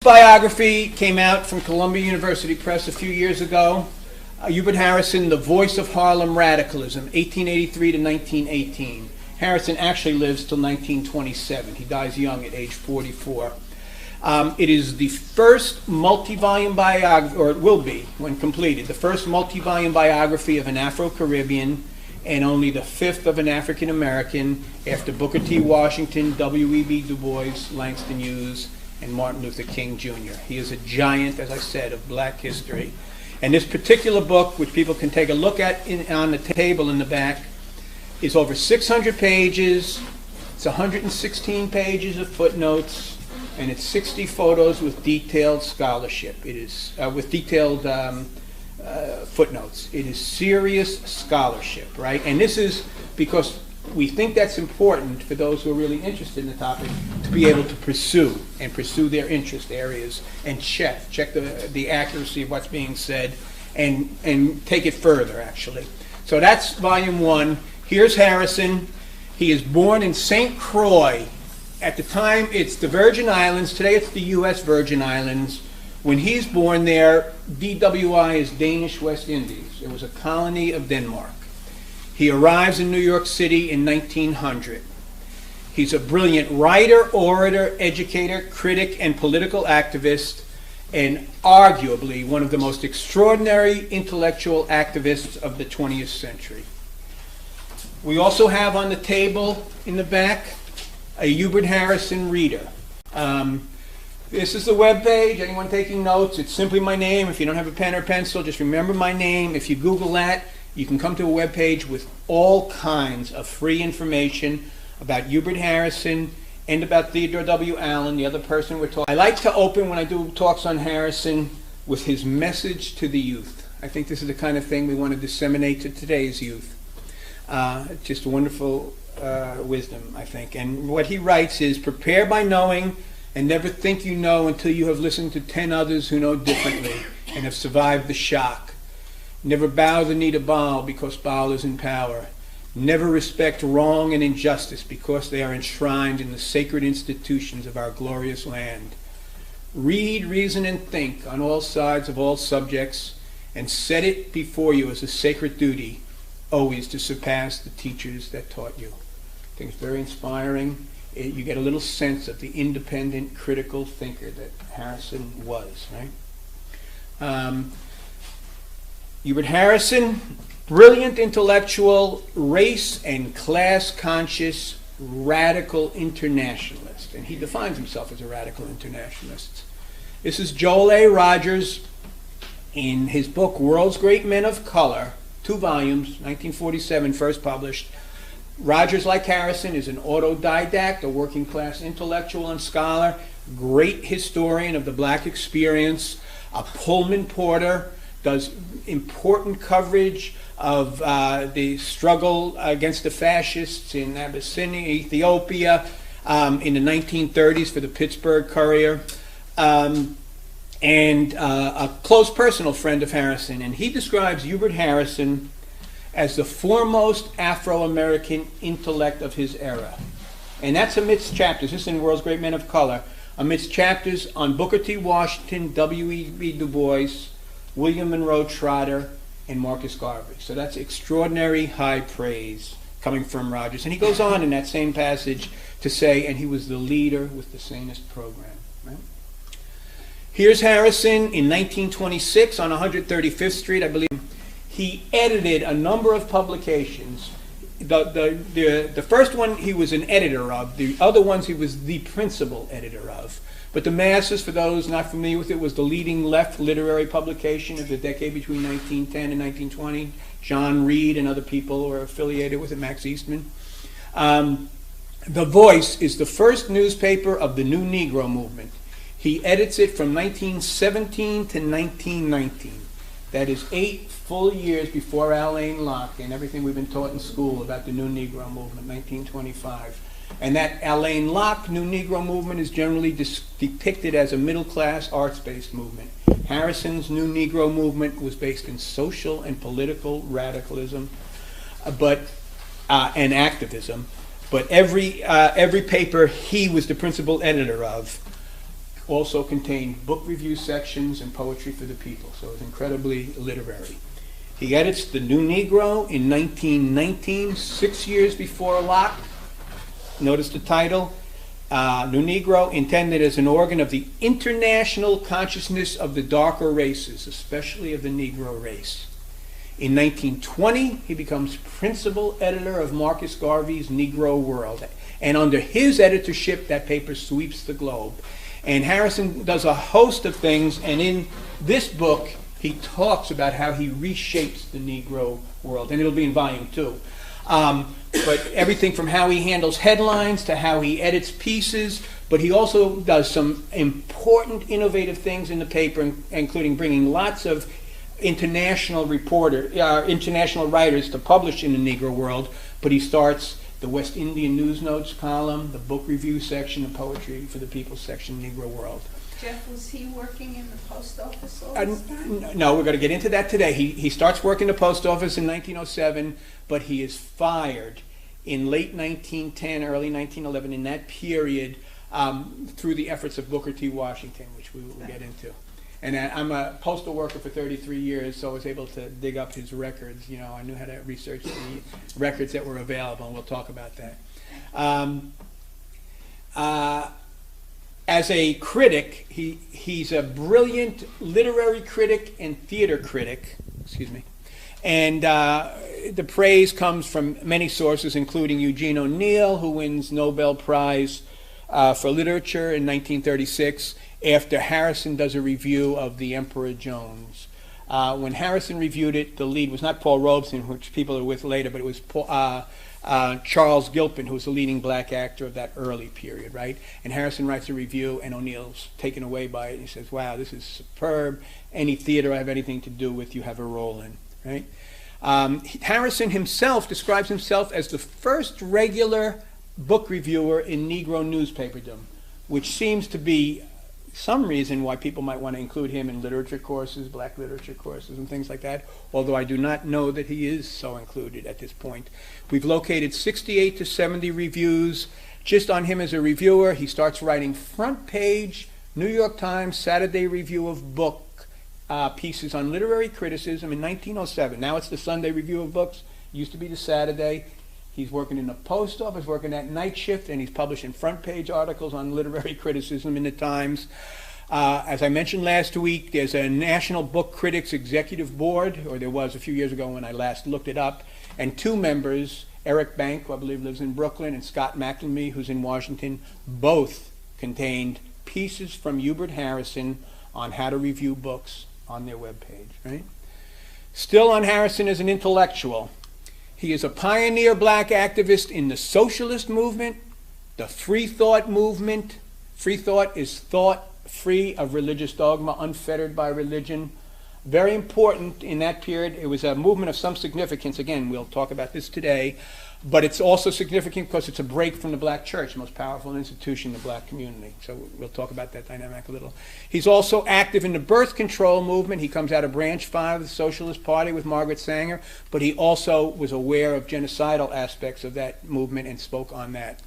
biography came out from Columbia University Press a few years ago. Hubert Harrison, The Voice of Harlem Radicalism, 1883 to 1918. Harrison actually lives till 1927. He dies young at age 44. It is the first multi-volume biography, or it will be when completed, the first multi-volume biography of an Afro-Caribbean and only the fifth of an African-American after Booker T. Washington, W.E.B. Du Bois, Langston Hughes, and Martin Luther King Jr. He is a giant, as I said, of black history. And this particular book, which people can take a look at on the table in the back, is over 600 pages. It's 116 pages of footnotes, and it's 60 photos with detailed scholarship. It is with detailed footnotes. It is serious scholarship, right? And this is because we think that's important for those who are really interested in the topic to be able to pursue their interest areas and check the accuracy of what's being said and take it further, actually. So that's volume one. Here's Harrison. He is born in St. Croix. At the time, it's the Virgin Islands. Today, it's the U.S. Virgin Islands. When he's born there, DWI is Danish West Indies. It was a colony of Denmark. He arrives in New York City in 1900. He's a brilliant writer, orator, educator, critic, and political activist, and arguably one of the most extraordinary intellectual activists of the 20th century. We also have on the table in the back a Hubert Harrison reader. This is the web page. Anyone taking notes? It's simply my name. If you don't have a pen or pencil, just remember my name. If you Google that, you can come to a web page with all kinds of free information about Hubert Harrison and about Theodore W. Allen, the other person we're talking. I like to open when I do talks on Harrison with his message to the youth. I think this is the kind of thing we want to disseminate to today's youth. Just wonderful wisdom, I think. And what he writes is, prepare by knowing and never think you know until you have listened to 10 others who know differently and have survived the shock. Never bow the knee to Baal because Baal is in power. Never respect wrong and injustice because they are enshrined in the sacred institutions of our glorious land. Read, reason, and think on all sides of all subjects, and set it before you as a sacred duty always to surpass the teachers that taught you. I think it's very inspiring. You get a little sense of the independent, critical thinker that Harrison was, right? Hubert Harrison, brilliant intellectual, race and class conscious, radical internationalist. And he defines himself as a radical internationalist. This is Joel A. Rogers in his book, World's Great Men of Color, 2 volumes, 1947, first published. Rogers, like Harrison, is an autodidact, a working class intellectual and scholar, great historian of the black experience, a Pullman porter, does important coverage of the struggle against the fascists in Abyssinia, Ethiopia, in the 1930s for the Pittsburgh Courier, and a close personal friend of Harrison. And he describes Hubert Harrison as the foremost Afro-American intellect of his era. And that's amidst chapters, this is in World's Great Men of Color, amidst chapters on Booker T. Washington, W.E.B. Du Bois, William Monroe Trotter, and Marcus Garvey. So that's extraordinary high praise coming from Rogers. And he goes on in that same passage to say, and he was the leader with the sanest program. Right? Here's Harrison in 1926 on 135th Street, I believe. He edited a number of publications. The first one he was an editor of. The other ones he was the principal editor of. But the Masses, for those not familiar with it, was the leading left literary publication of the decade between 1910 and 1920. John Reed and other people were affiliated with it, Max Eastman. The Voice is the first newspaper of the new Negro Movement. He edits it from 1917 to 1919. That is 8 full years before Alain Locke and everything we've been taught in school about the new Negro Movement, 1925. And that Alain Locke New Negro Movement is generally depicted as a middle-class, arts-based movement. Harrison's New Negro Movement was based in social and political radicalism, and activism. But every paper he was the principal editor of also contained book review sections and poetry for the people, so it was incredibly literary. He edits The New Negro in 1919, 6 years before Locke. Notice the title, New Negro, intended as an organ of the international consciousness of the darker races, especially of the Negro race. In 1920, he becomes principal editor of Marcus Garvey's Negro World. And under his editorship, that paper sweeps the globe. And Harrison does a host of things, and in this book, he talks about how he reshapes the Negro world, and it'll be in volume 2. But everything from how he handles headlines to how he edits pieces, but he also does some important, innovative things in the paper, including bringing lots of international writers to publish in the Negro World. But he starts the West Indian News Notes column, the book review section, the poetry for the people section, Negro World. Jeff, was he working in the post office all this time? No, we're going to get into that today. He starts working in the post office in 1907, but he is fired in late 1910, early 1911, in that period, through the efforts of Booker T. Washington, which we will get into. And I'm a postal worker for 33 years, so I was able to dig up his records. You know, I knew how to research the records that were available, and we'll talk about that. As a critic, he's a brilliant literary critic and theater critic, and the praise comes from many sources, including Eugene O'Neill, who wins Nobel Prize for Literature in 1936, after Harrison does a review of The Emperor Jones. When Harrison reviewed it, the lead was not Paul Robeson, which people are with later, but it was Charles Gilpin, who was the leading black actor of that early period, right? And Harrison writes a review, and O'Neill's taken away by it. He says, wow, this is superb. Any theater I have anything to do with, you have a role in, right? Harrison himself describes himself as the first regular book reviewer in Negro newspaperdom, which seems to be some reason why people might want to include him in literature courses, black literature courses, and things like that, although I do not know that he is so included at this point. We've located 68 to 70 reviews just on him as a reviewer. He starts writing front page New York Times Saturday Review of Book pieces on literary criticism in 1907. Now it's the Sunday Review of Books. It used to be the Saturday. He's working in the post office, working that night shift, and he's publishing front page articles on literary criticism in the Times. As I mentioned last week, there's a National Book Critics Executive Board, or there was a few years ago when I last looked it up, and 2 members, Eric Bank, who I believe lives in Brooklyn, and Scott McElmey, who's in Washington, both contained pieces from Hubert Harrison on how to review books on their webpage, right? Still on Harrison as an intellectual. He is a pioneer black activist in the Socialist movement, the Free Thought movement. Free thought is thought free of religious dogma, unfettered by religion. Very important in that period. It was a movement of some significance. Again, we'll talk about this today. But it's also significant because it's a break from the black church, the most powerful institution in the black community. So we'll talk about that dynamic a little. He's also active in the birth control movement. He comes out of Branch 5 of the Socialist Party with Margaret Sanger, but he also was aware of genocidal aspects of that movement and spoke on that.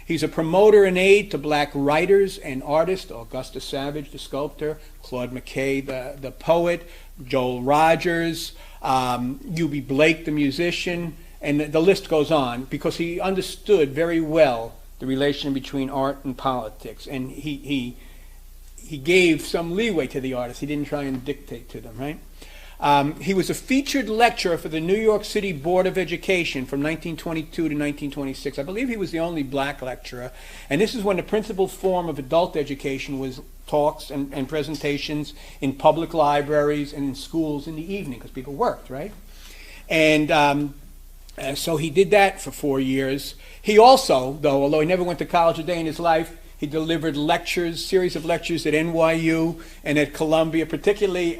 He's a promoter and aide to black writers and artists, Augusta Savage, the sculptor, Claude McKay, the poet, Joel Rogers, U.B. Blake, the musician, and the list goes on, because he understood very well the relation between art and politics, and he gave some leeway to the artists. He didn't try and dictate to them, right? He was a featured lecturer for the New York City Board of Education from 1922 to 1926. I believe he was the only black lecturer, and this is when the principal form of adult education was talks and presentations in public libraries and in schools in the evening, because people worked, right? And so he did that for 4 years. He also, though, although he never went to college a day in his life, he delivered lectures, series of lectures at NYU and at Columbia. Particularly,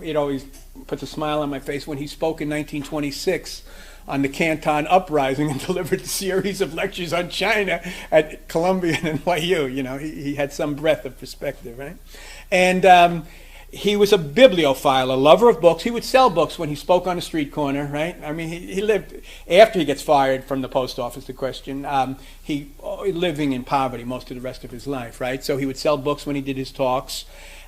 it always puts a smile on my face when he spoke in 1926 on the Canton Uprising and delivered a series of lectures on China at Columbia and NYU. You know, he had some breadth of perspective, right? And He was a bibliophile, a lover of books. He would sell books when he spoke on a street corner, right? I mean, he lived, after he gets fired from the post office, the question, living in poverty most of the rest of his life, right? So he would sell books when he did his talks.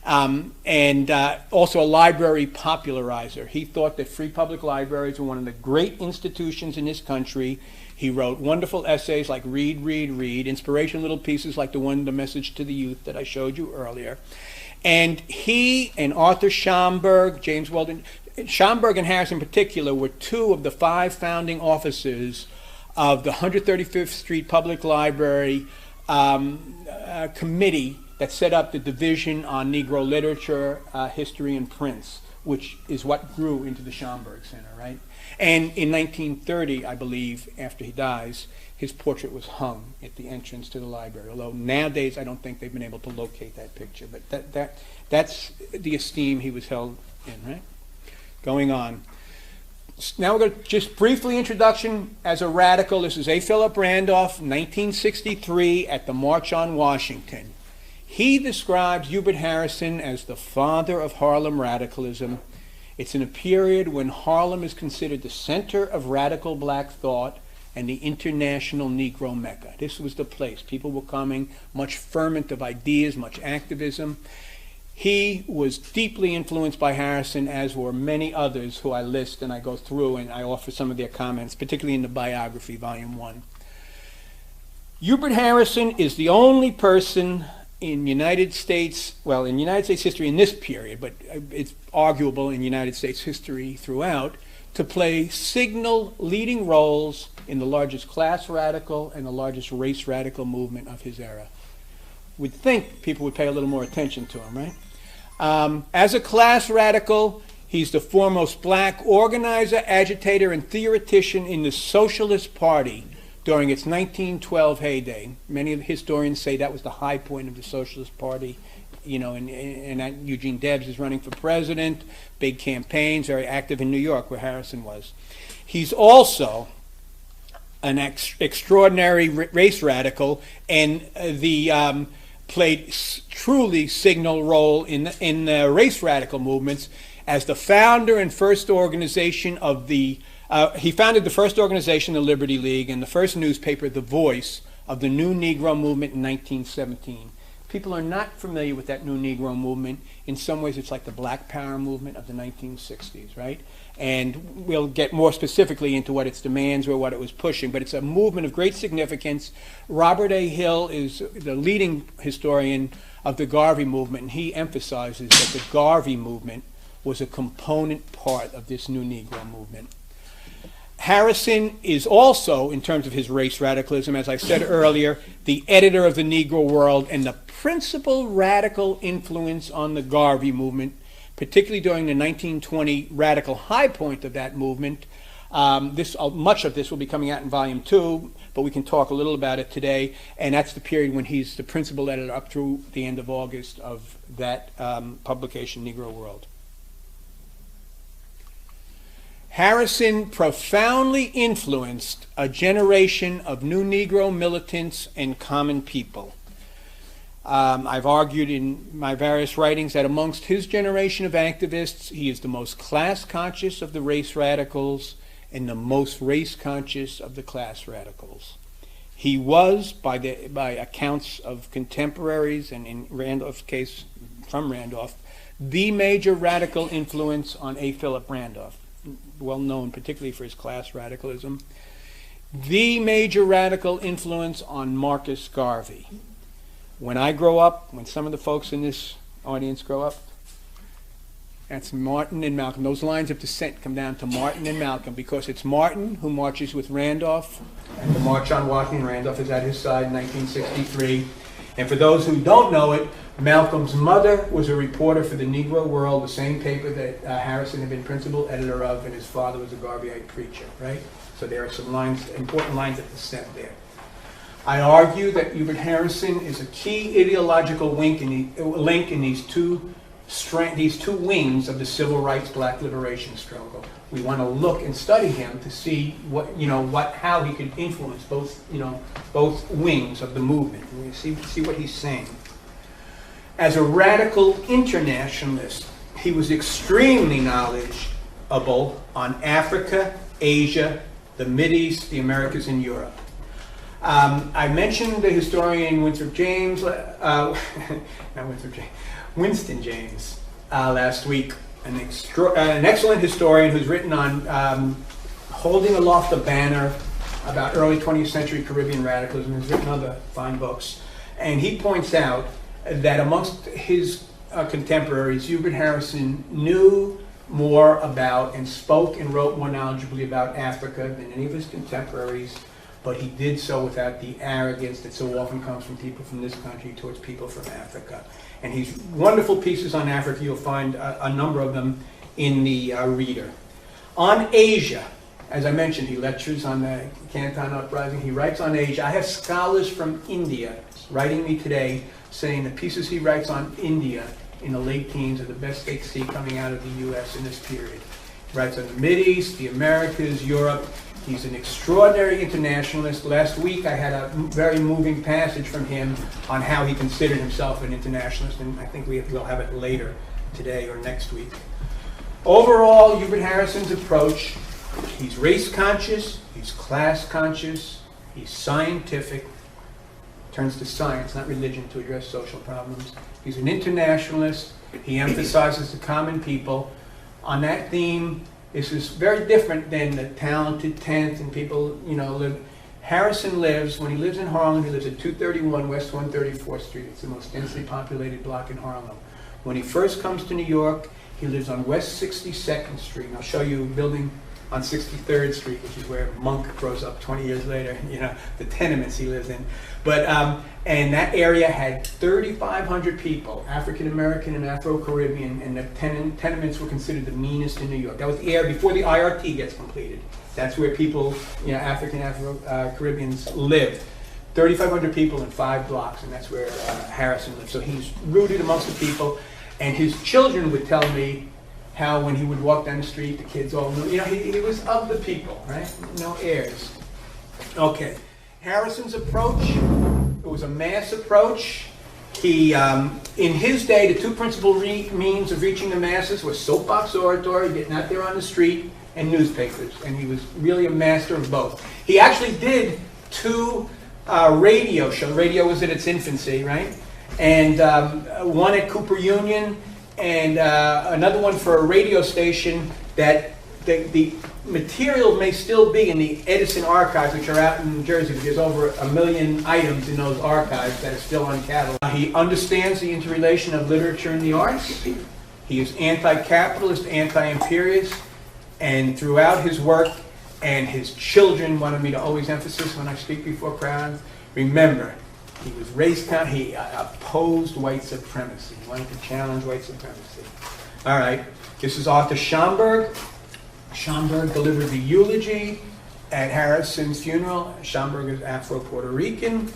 And also a library popularizer. He thought that free public libraries were one of the great institutions in this country. He wrote wonderful essays like Read, Read, Read, inspirational little pieces like the one, The Message to the Youth, that I showed you earlier. And he and Arthur Schomburg, James Weldon, Schomburg and Harrison in particular were two of the 5 founding officers of the 135th Street Public Library committee that set up the Division on Negro Literature, History, and Prints, which is what grew into the Schomburg Center, right? And in 1930, I believe, after he dies, his portrait was hung at the entrance to the library, although nowadays I don't think they've been able to locate that picture. But that's the esteem he was held in, right? Going on. Now we're going to just briefly introduction as a radical. This is A. Philip Randolph, 1963, at the March on Washington. He describes Hubert Harrison as the father of Harlem Radicalism. It's in a period when Harlem is considered the center of radical black thought and the international Negro Mecca. This was the place. People were coming, much ferment of ideas, much activism. He was deeply influenced by Harrison, as were many others who I list and I go through and I offer some of their comments, particularly in the biography, Volume 1. Hubert Harrison is the only person in United States, well, in United States history in this period, but it's arguable in United States history throughout, to play signal leading roles in the largest class radical and the largest race radical movement of his era. We'd think people would pay a little more attention to him, right? As a class radical, he's the foremost black organizer, agitator, and theoretician in the Socialist Party during its 1912 heyday. Many of the historians say that was the high point of the Socialist Party. You know, and Eugene Debs is running for president, big campaigns, very active in New York, where Harrison was. He's also an extraordinary race radical, and played truly signal role in the race radical movements as the founder and first organization of the. He founded the first organization, the Liberty League, and the first newspaper, The Voice, of the New Negro Movement in 1917. People are not familiar with that New Negro Movement. In some ways, it's like the Black Power movement of the 1960s, right? And we'll get more specifically into what its demands were, what it was pushing, but it's a movement of great significance. Robert A. Hill is the leading historian of the Garvey movement, and he emphasizes that the Garvey movement was a component part of this New Negro movement. Harrison is also, in terms of his race radicalism, as I said earlier, the editor of the Negro World and the principal radical influence on the Garvey movement, particularly during the 1920 radical high point of that movement. Much of this will be coming out in Volume 2, but we can talk a little about it today, and that's the period when he's the principal editor up through the end of August of that publication, Negro World. Harrison profoundly influenced a generation of new Negro militants and common people. I've argued in my various writings that amongst his generation of activists, he is the most class-conscious of the race radicals and the most race-conscious of the class radicals. He was, by accounts of contemporaries, and in Randolph's case, from Randolph, the major radical influence on A. Philip Randolph, well known particularly for his class radicalism, the major radical influence on Marcus Garvey. When I grow up, when some of the folks in this audience grow up, that's Martin and Malcolm. Those lines of descent come down to Martin and Malcolm, because it's Martin who marches with Randolph, and the March on Washington. Randolph is at his side in 1963. And for those who don't know it, Malcolm's mother was a reporter for the Negro World, the same paper that Harrison had been principal editor of, and his father was a Garveyite preacher, right? So there are some lines, important lines of descent there. I argue that Hubert Harrison is a key ideological link in these two wings of the civil rights black liberation struggle. We want to look and study him to see how he could influence both wings of the movement. And we see what he's saying. As a radical internationalist, he was extremely knowledgeable on Africa, Asia, the Mideast, the Americas, and Europe. I mentioned the historian Winthrop James, not Winthrop James, Winston James last week, an excellent historian who's written on holding aloft the banner about early 20th century Caribbean radicalism. He's written other fine books. And he points out that amongst his contemporaries, Hubert Harrison knew more about and spoke and wrote more knowledgeably about Africa than any of his contemporaries, but he did so without the arrogance that so often comes from people from this country towards people from Africa. And he's wonderful pieces on Africa. You'll find a number of them in the Reader. On Asia, as I mentioned, he lectures on the Canton Uprising. He writes on Asia. I have scholars from India writing me today saying the pieces he writes on India in the late teens are the best they see coming out of the U.S. in this period. He writes on the Mideast, the Americas, Europe. He's an extraordinary internationalist. Last week I had a very moving passage from him on how he considered himself an internationalist, and I think we'll have it later today or next week. Overall, Hubert Harrison's approach, he's race conscious, he's class conscious, he's scientific, turns to science, not religion, to address social problems. He's an internationalist. He emphasizes the common people. On that theme, this is very different than the talented tenth and people, live. Harrison lives, when he lives in Harlem, he lives at 231 West 134th Street. It's the most densely populated block in Harlem. When he first comes to New York, he lives on West 62nd Street. And I'll show you a building on 63rd Street, which is where Monk grows up 20 years later, the tenements he lives in. But, and that area had 3,500 people, African American and Afro-Caribbean, and the tenements were considered the meanest in New York. That was the area before the IRT gets completed. That's where people, African Afro-Caribbeans live. 3,500 people in 5 blocks, and that's where Harrison lived. So he's rooted amongst the people, and his children would tell me how when he would walk down the street, the kids all knew. He was of the people, right? No airs. Okay. Harrison's approach, it was a mass approach. He, in his day, the two principal means of reaching the masses was soapbox oratory, getting out there on the street, and newspapers. And he was really a master of both. He actually did 2 radio shows. Radio was in its infancy, right? And one at Cooper Union, and another one for a radio station that the material may still be in the Edison archives, which are out in New Jersey. There's over 1 million items in those archives that are still uncatalogued. He understands the interrelation of literature and the arts. He is anti-capitalist, anti-imperialist, and throughout his work, and his children wanted me to always emphasize when I speak before crowds, remember, he was he opposed white supremacy. He wanted to challenge white supremacy. All right, this is Arthur Schomburg. Schomburg delivered the eulogy at Harrison's funeral. Schomburg is Afro-Puerto Rican.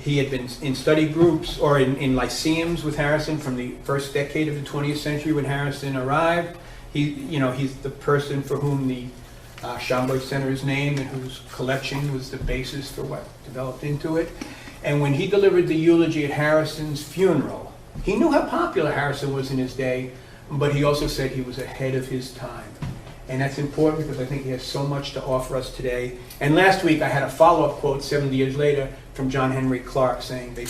He had been in study groups or in lyceums with Harrison from the first decade of the 20th century when Harrison arrived. He's the person for whom the Schomburg Center is named and whose collection was the basis for what developed into it. And when he delivered the eulogy at Harrison's funeral, he knew how popular Harrison was in his day, but he also said he was ahead of his time. And that's important because I think he has so much to offer us today. And last week I had a follow-up quote 70 years later from John Henry Clark saying basically,